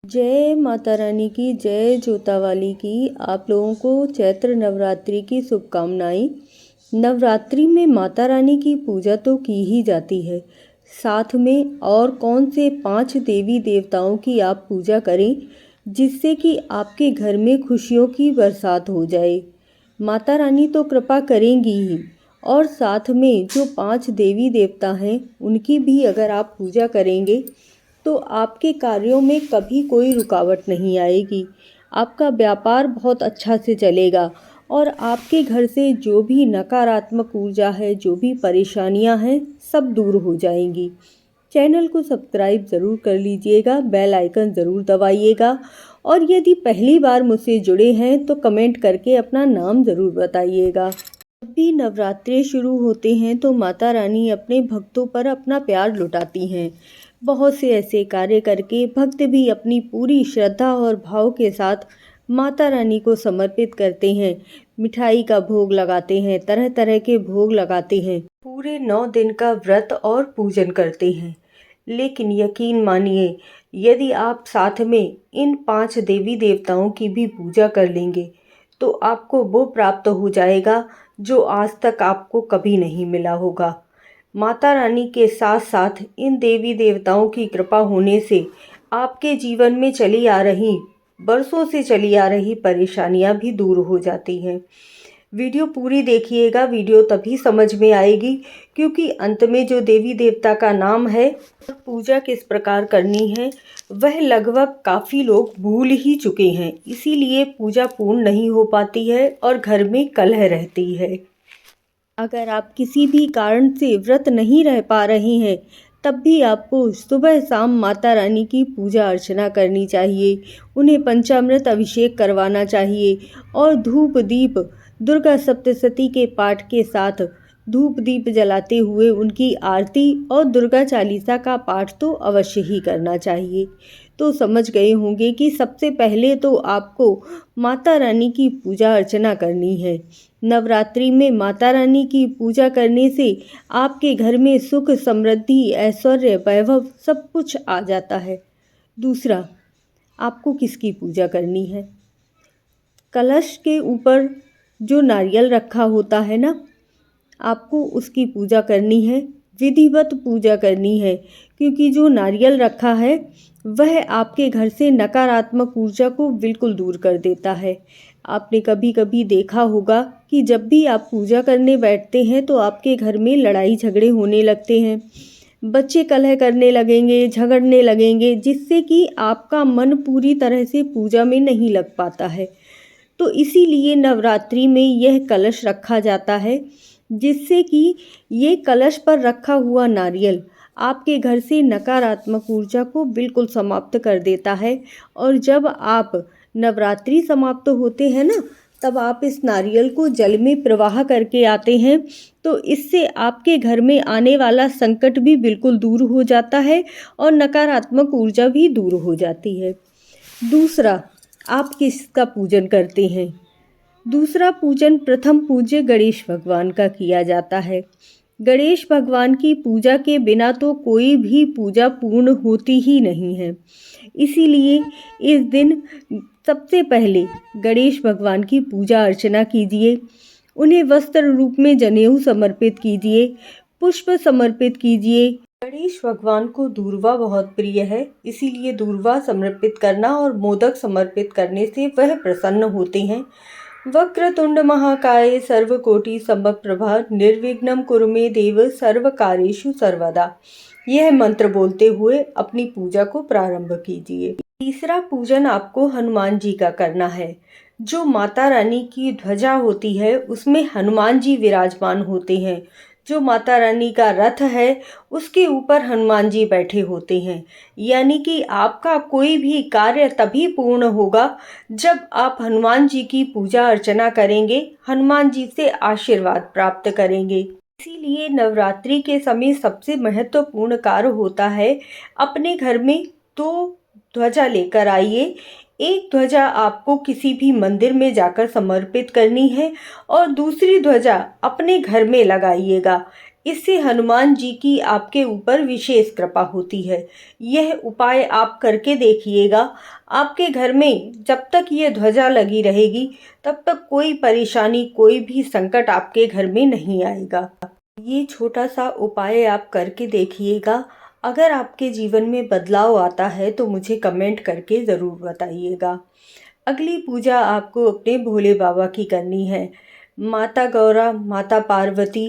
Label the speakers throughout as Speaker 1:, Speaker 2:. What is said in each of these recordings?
Speaker 1: जय माता रानी की, जय जोतावाली की। आप लोगों को चैत्र नवरात्रि की शुभकामनाएं। नवरात्रि में माता रानी की पूजा तो की ही जाती है, साथ में और कौन से 5 देवी देवताओं की आप पूजा करें जिससे कि आपके घर में खुशियों की बरसात हो जाए। माता रानी तो कृपा करेंगी ही, और साथ में जो 5 देवी देवता हैं उनकी भी अगर आप पूजा करेंगे तो आपके कार्यों में कभी कोई रुकावट नहीं आएगी। आपका व्यापार बहुत अच्छा से चलेगा और आपके घर से जो भी नकारात्मक ऊर्जा है, जो भी परेशानियां हैं, सब दूर हो जाएंगी। चैनल को सब्सक्राइब ज़रूर कर लीजिएगा, बेल आइकन ज़रूर दबाइएगा, और यदि पहली बार मुझसे जुड़े हैं तो कमेंट करके अपना नाम ज़रूर बताइएगा। जब भी नवरात्रे शुरू होते हैं तो माता रानी अपने भक्तों पर अपना प्यार लुटाती हैं। बहुत से ऐसे कार्य करके भक्त भी अपनी पूरी श्रद्धा और भाव के साथ माता रानी को समर्पित करते हैं। मिठाई का भोग लगाते हैं, तरह तरह के भोग लगाते हैं, पूरे 9 दिन का व्रत और पूजन करते हैं। लेकिन यकीन मानिए, यदि आप साथ में इन 5 देवी देवताओं की भी पूजा कर लेंगे तो आपको वो प्राप्त हो जाएगा जो आज तक आपको कभी नहीं मिला होगा। माता रानी के साथ साथ इन देवी देवताओं की कृपा होने से आपके जीवन में चली आ रही, बरसों से चली आ रही परेशानियां भी दूर हो जाती हैं। वीडियो पूरी देखिएगा, वीडियो तभी समझ में आएगी क्योंकि अंत में जो देवी देवता का नाम है और पूजा किस प्रकार करनी है वह लगभग काफ़ी लोग भूल ही चुके हैं। इसीलिए पूजा पूर्ण नहीं हो पाती है और घर में कलह रहती है। अगर आप किसी भी कारण से व्रत नहीं रह पा रहे हैं तब भी आपको सुबह शाम माता रानी की पूजा अर्चना करनी चाहिए। उन्हें पंचामृत अभिषेक करवाना चाहिए और धूप दीप दुर्गा सप्तशती के पाठ के साथ धूप दीप जलाते हुए उनकी आरती और दुर्गा चालीसा का पाठ तो अवश्य ही करना चाहिए। तो समझ गए होंगे कि सबसे पहले तो आपको माता रानी की पूजा अर्चना करनी है। नवरात्रि में माता रानी की पूजा करने से आपके घर में सुख, समृद्धि, ऐश्वर्य, वैभव सब कुछ आ जाता है। दूसरा, आपको किसकी पूजा करनी है? कलश के ऊपर जो नारियल रखा होता है ना, आपको उसकी पूजा करनी है, विधिवत पूजा करनी है, क्योंकि जो नारियल रखा है वह आपके घर से नकारात्मक ऊर्जा को बिल्कुल दूर कर देता है। आपने कभी कभी देखा होगा कि जब भी आप पूजा करने बैठते हैं तो आपके घर में लड़ाई झगड़े होने लगते हैं, बच्चे कलह करने लगेंगे, झगड़ने लगेंगे, जिससे कि आपका मन पूरी तरह से पूजा में नहीं लग पाता है। तो इसीलिए नवरात्रि में यह कलश रखा जाता है, जिससे कि ये कलश पर रखा हुआ नारियल आपके घर से नकारात्मक ऊर्जा को बिल्कुल समाप्त कर देता है। और जब आप नवरात्रि समाप्त होते हैं ना, तब आप इस नारियल को जल में प्रवाह करके आते हैं, तो इससे आपके घर में आने वाला संकट भी बिल्कुल दूर हो जाता है और नकारात्मक ऊर्जा भी दूर हो जाती है। दूसरा, आप किसका पूजन करते हैं? दूसरा पूजन प्रथम पूज्य गणेश भगवान का किया जाता है। गणेश भगवान की पूजा के बिना तो कोई भी पूजा पूर्ण होती ही नहीं है। इसीलिए इस दिन सबसे पहले गणेश भगवान की पूजा अर्चना कीजिए। उन्हें वस्त्र रूप में जनेऊ समर्पित कीजिए, पुष्प समर्पित कीजिए। गणेश भगवान को दूर्वा बहुत प्रिय है, इसीलिए दूर्वा समर्पित करना और मोदक समर्पित करने से वह प्रसन्न होते हैं। वक्रतुंड महाकाय सर्वकोटि समप्रभा निर्विघ्नं कुरु मे देव सर्वकार्येषु सर्वदा, यह मंत्र बोलते हुए अपनी पूजा को प्रारंभ कीजिए। तीसरा पूजन आपको हनुमान जी का करना है। जो माता रानी की ध्वजा होती है उसमें हनुमान जी विराजमान होते हैं। जो माता रानी का रथ है उसके ऊपर हनुमान जी बैठे होते हैं। यानी कि आपका कोई भी कार्य तभी पूर्ण होगा जब आप हनुमान जी की पूजा अर्चना करेंगे, हनुमान जी से आशीर्वाद प्राप्त करेंगे। इसीलिए नवरात्रि के समय सबसे महत्वपूर्ण कार्य होता है, अपने घर में 2 ध्वजा लेकर आइए। एक ध्वजा आपको किसी भी मंदिर में जाकर समर्पित करनी है और दूसरी ध्वजा अपने घर में लगाइएगा। इससे हनुमान जी की आपके ऊपर विशेष कृपा होती है। यह उपाय आप करके देखिएगा। आपके घर में जब तक ये ध्वजा लगी रहेगी तब तक कोई परेशानी, कोई भी संकट आपके घर में नहीं आएगा। ये छोटा सा उपाय आप करके देखिएगा। अगर आपके जीवन में बदलाव आता है तो मुझे कमेंट करके ज़रूर बताइएगा। अगली पूजा आपको अपने भोले बाबा की करनी है। माता गौरा, माता पार्वती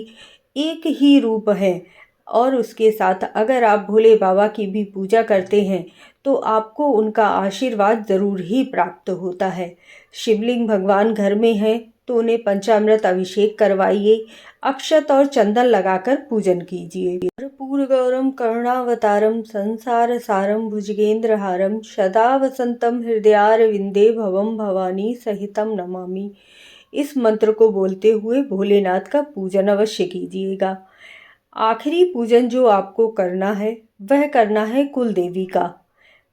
Speaker 1: एक ही रूप है और उसके साथ अगर आप भोले बाबा की भी पूजा करते हैं तो आपको उनका आशीर्वाद ज़रूर ही प्राप्त होता है। शिवलिंग भगवान घर में है तो उन्हें पंचामृत अभिषेक करवाइए, अक्षत और चंदन लगाकर पूजन कीजिए। कर्पूरगौरम करुणावतारम संसार सारम भुजगेंद्रहारम सदा वसंतम हृदयारविंदे भवम भवानी सहितम नमामि। इस मंत्र को बोलते हुए भोलेनाथ का पूजन अवश्य कीजिएगा। आखिरी पूजन जो आपको करना है वह करना है कुल देवी का।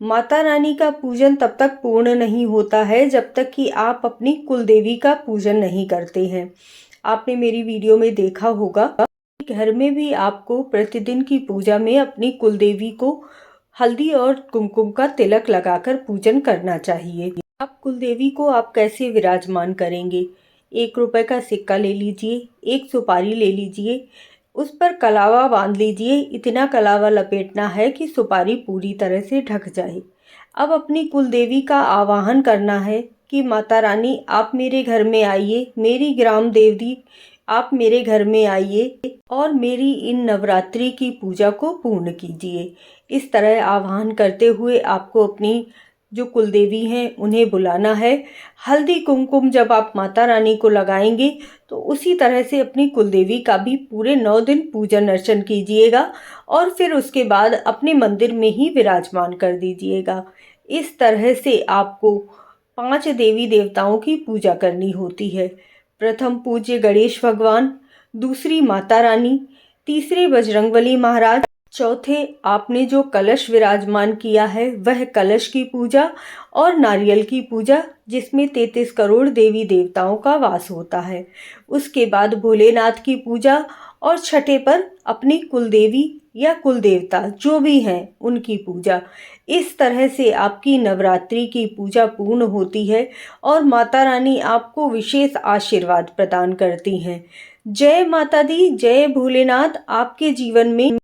Speaker 1: माता रानी का पूजन तब तक पूर्ण नहीं होता है जब तक कि आप अपनी कुल देवी का पूजन नहीं करते हैं। आपने मेरी वीडियो में देखा होगा, घर में भी आपको प्रतिदिन की पूजा में अपनी कुल देवी को हल्दी और कुमकुम का तिलक लगाकर पूजन करना चाहिए। आप कुल देवी को आप कैसे विराजमान करेंगे? 1 रुपए का सिक्का ले लीजिए, एक सुपारी ले लीजिए, उस पर कलावा बांध लीजिए। इतना कलावा लपेटना है कि सुपारी पूरी तरह से ढक जाए। अब अपनी कुल देवी का आवाहन करना है कि माता रानी आप मेरे घर में आइए, मेरी ग्राम देवी आप मेरे घर में आइए और मेरी इन नवरात्रि की पूजा को पूर्ण कीजिए। इस तरह आह्वान करते हुए आपको अपनी जो कुल देवी हैं उन्हें बुलाना है। हल्दी कुमकुम जब आप माता रानी को लगाएंगे तो उसी तरह से अपनी कुल देवी का भी पूरे 9 दिन पूजन अर्चन कीजिएगा और फिर उसके बाद अपने मंदिर में ही विराजमान कर दीजिएगा। इस तरह से आपको 5 देवी देवताओं की पूजा करनी होती है। प्रथम पूज्य गणेश भगवान, दूसरी माता रानी, तीसरे बजरंगबली महाराज, चौथे आपने जो कलश विराजमान किया है वह कलश की पूजा और नारियल की पूजा जिसमें 33 करोड़ देवी देवताओं का वास होता है। उसके बाद भोलेनाथ की पूजा और छठे पर अपनी कुल देवी या कुल देवता जो भी हैं उनकी पूजा। इस तरह से आपकी नवरात्रि की पूजा पूर्ण होती है और माता रानी आपको विशेष आशीर्वाद प्रदान करती हैं। जय माता दी, जय भोलेनाथ। आपके जीवन में